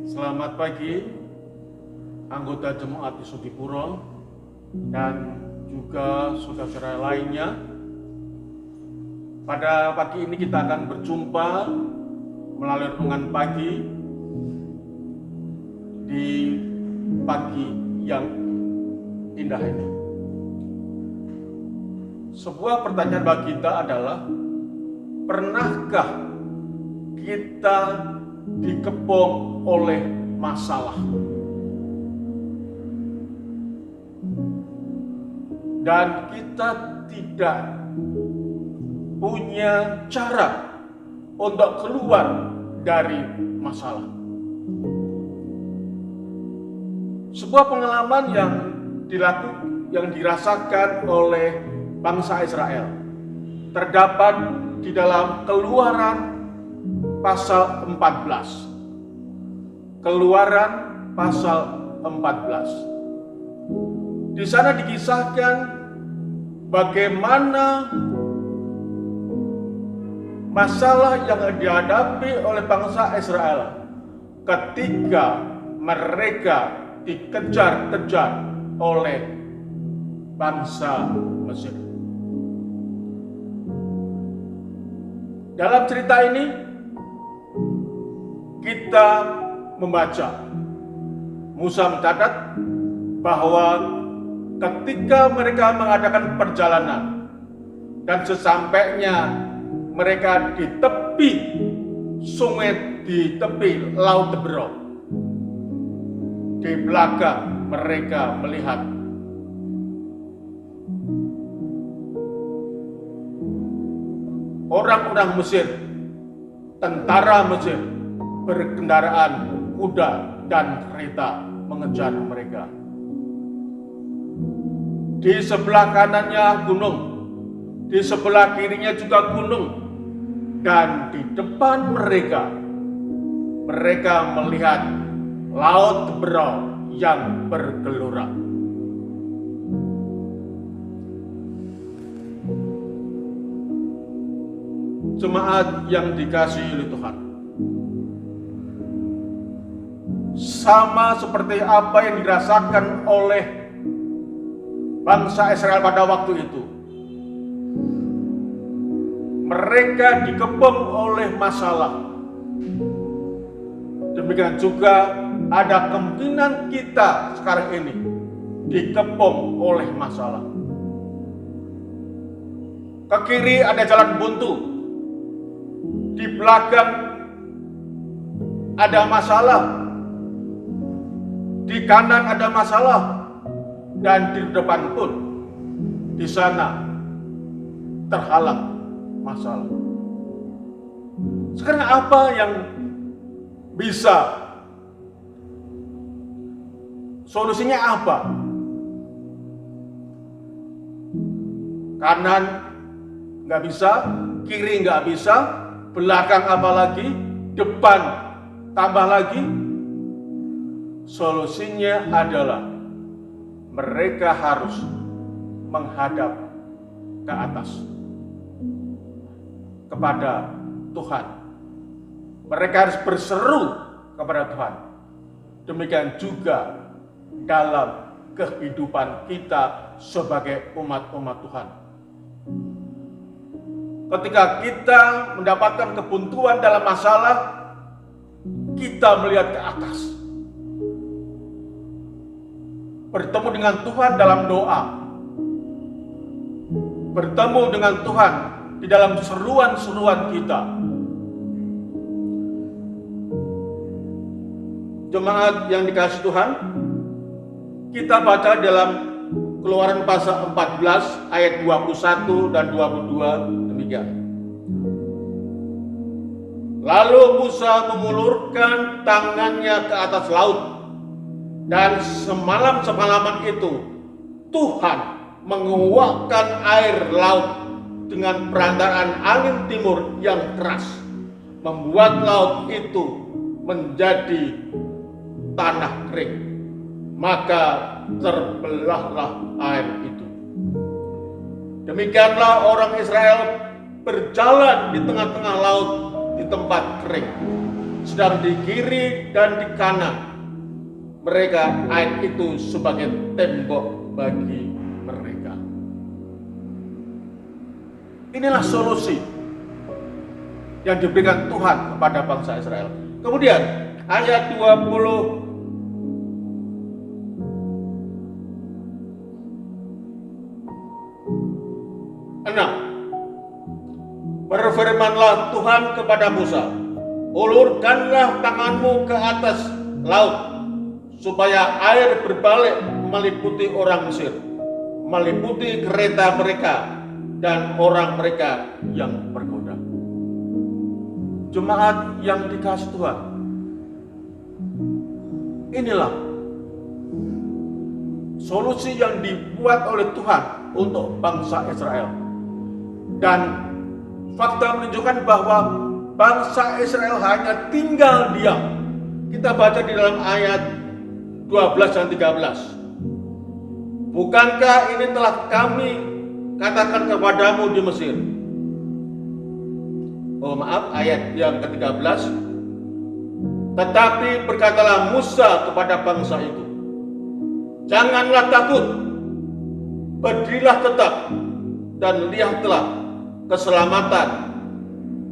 Selamat pagi anggota Jemaat di Sudipuro dan juga saudara-saudara lainnya. Pada pagi ini kita akan berjumpa melalui renungan pagi di pagi yang indah ini. Sebuah pertanyaan bagi kita adalah, pernahkah kita dikepung oleh masalah? Dan kita tidak punya cara untuk keluar dari masalah. Sebuah pengalaman yang dirasakan oleh bangsa Israel terdapat di dalam Keluaran pasal 14. Keluaran pasal 14. Di sana dikisahkan bagaimana masalah yang dihadapi oleh bangsa Israel ketika mereka dikejar-kejar oleh bangsa Mesir. Dalam cerita ini kita membaca, Musa mencatat bahwa ketika mereka mengadakan perjalanan dan sesampainya mereka di tepi sungai, di tepi Laut Teberau, di belakang mereka melihat orang-orang Mesir, tentara Mesir berkendaraan kuda dan kereta mengejar mereka. Di sebelah kanannya gunung, di sebelah kirinya juga gunung, dan di depan mereka melihat Laut Teberau yang bergelora. Jemaat yang dikasihi oleh Tuhan, sama seperti apa yang dirasakan oleh bangsa Israel pada waktu itu. Mereka dikepung oleh masalah. Demikian juga ada kemungkinan kita sekarang ini dikepung oleh masalah. Ke kiri ada jalan buntu, di belakang ada masalah, di kanan ada masalah, dan di depan pun di sana terhalang masalah. Sekarang apa yang bisa? Solusinya apa? Kanan nggak bisa, kiri nggak bisa, belakang apalagi, depan tambah lagi. Solusinya adalah mereka harus menghadap ke atas, kepada Tuhan. Mereka harus berseru kepada Tuhan. Demikian juga dalam kehidupan kita sebagai umat-umat Tuhan. Ketika kita mendapatkan kebuntuan dalam masalah, kita melihat ke atas, bertemu dengan Tuhan dalam doa, bertemu dengan Tuhan di dalam seruan-seruan kita. Jemaat yang dikasihi Tuhan, kita baca dalam Keluaran pasal 14 ayat 21 dan 22 demikian. Lalu Musa mengulurkan tangannya ke atas laut, dan semalaman itu Tuhan menguakkan air laut dengan perantaraan angin timur yang keras, membuat laut itu menjadi tanah kering. Maka terbelahlah air itu. Demikianlah orang Israel berjalan di tengah-tengah laut di tempat kering, sedang di kiri dan di kanan mereka, ayat itu sebagai tembok bagi mereka. Inilah solusi yang diberikan Tuhan kepada bangsa Israel. Kemudian ayat 26, berfirmanlah Tuhan kepada Musa, ulurkanlah tanganmu ke atas laut, supaya air berbalik meliputi orang Mesir, meliputi kereta mereka dan orang mereka yang bergoda. Jemaat yang dikasihi Tuhan, inilah solusi yang dibuat oleh Tuhan untuk bangsa Israel. Dan fakta menunjukkan bahwa bangsa Israel hanya tinggal diam. Kita baca di dalam ayat 12 dan 13. Bukankah ini telah kami katakan kepadamu di Mesir? Ayat yang ke-13. Tetapi berkatalah Musa kepada bangsa itu, janganlah takut, berdirilah tetap, dan lihatlah keselamatan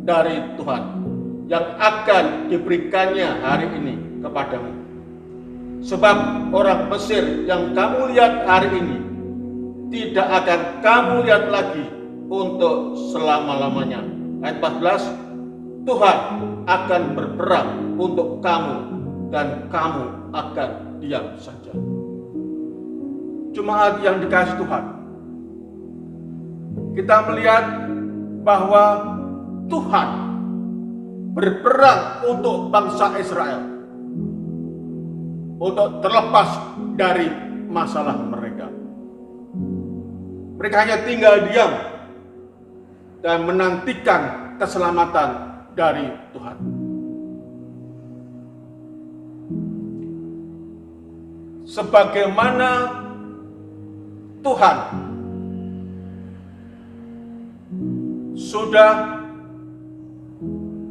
dari Tuhan yang akan diberikannya hari ini kepadamu. Sebab orang Mesir yang kamu lihat hari ini tidak akan kamu lihat lagi untuk selama-lamanya. Ayat 14, Tuhan akan berperang untuk kamu dan kamu akan diam saja. Jemaat yang dikasihi Tuhan, kita melihat bahwa Tuhan berperang untuk bangsa Israel untuk terlepas dari masalah mereka. Mereka hanya tinggal diam dan menantikan keselamatan dari Tuhan. Sebagaimana Tuhan sudah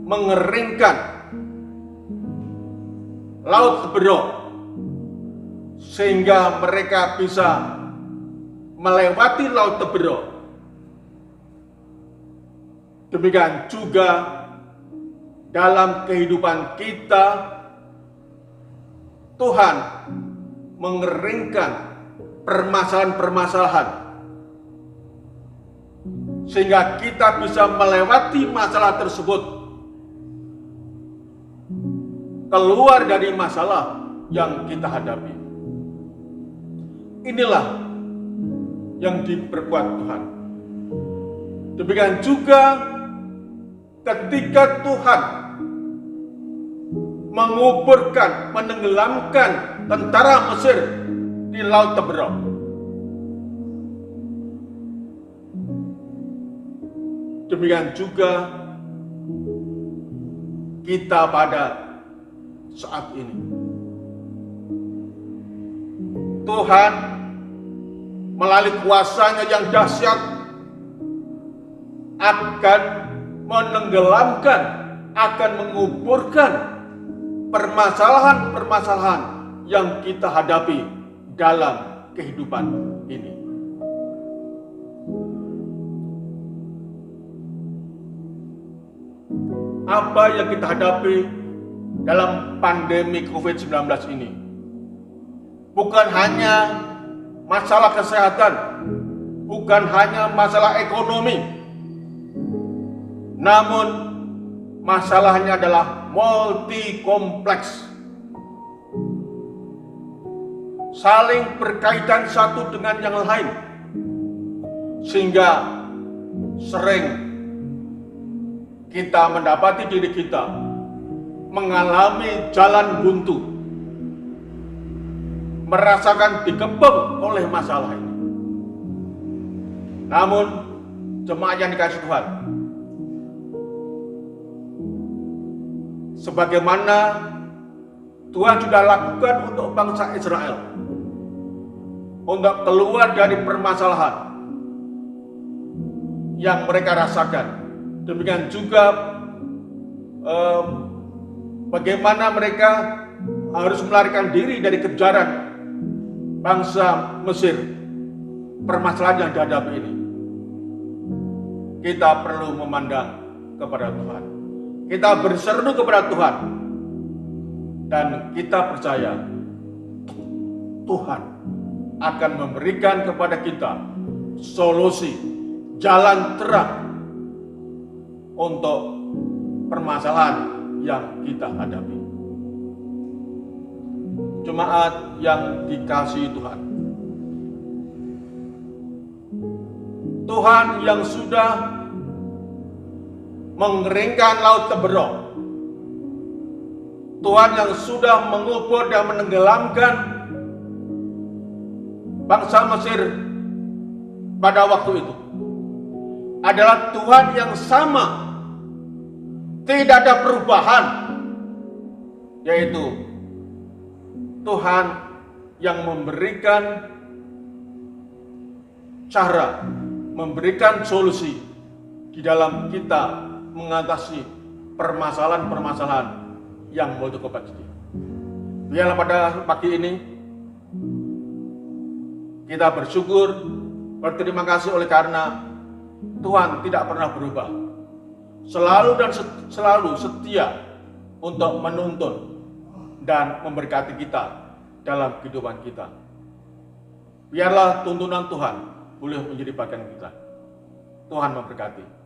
mengeringkan laut Seberok sehingga mereka bisa melewati laut Seberok, demikian juga dalam kehidupan kita Tuhan mengeringkan permasalahan-permasalahan sehingga kita bisa melewati masalah tersebut, keluar dari masalah yang kita hadapi. Inilah yang diperbuat Tuhan. Demikian juga ketika Tuhan menguburkan, menenggelamkan tentara Mesir di Laut Seberok, demikian juga kita pada saat ini. Tuhan melalui kuasanya yang dahsyat akan menenggelamkan, akan menguburkan permasalahan-permasalahan yang kita hadapi dalam kehidupan ini. Apa yang kita hadapi dalam pandemi COVID-19 ini bukan hanya masalah kesehatan, bukan hanya masalah ekonomi, namun masalahnya adalah multi kompleks, saling berkaitan satu dengan yang lain, sehingga sering kita mendapati diri kita mengalami jalan buntu, merasakan dikepung oleh masalah ini. Namun jemaat yang dikasihi Tuhan, sebagaimana Tuhan sudah lakukan untuk bangsa Israel untuk keluar dari permasalahan yang mereka rasakan, demikian juga bagaimana mereka harus melarikan diri dari kejaran bangsa Mesir, permasalahan yang dihadapi ini. Kita perlu memandang kepada Tuhan. Kita berseru kepada Tuhan. Dan kita percaya Tuhan akan memberikan kepada kita solusi, jalan terang untuk permasalahan yang kita hadapi. Jemaat yang dikasihi Tuhan, Tuhan yang sudah mengeringkan laut Teberong, Tuhan yang sudah mengubur dan menenggelamkan bangsa Mesir pada waktu itu, adalah Tuhan yang sama, tidak ada perubahan, yaitu Tuhan yang memberikan cara, memberikan solusi di dalam kita mengatasi permasalahan-permasalahan yang multi kompleks. Biarlah pada pagi ini kita bersyukur, berterima kasih oleh karena Tuhan tidak pernah berubah, selalu dan selalu setia untuk menuntun dan memberkati kita dalam kehidupan kita. Biarlah tuntunan Tuhan boleh menjadi bagian kita. Tuhan memberkati.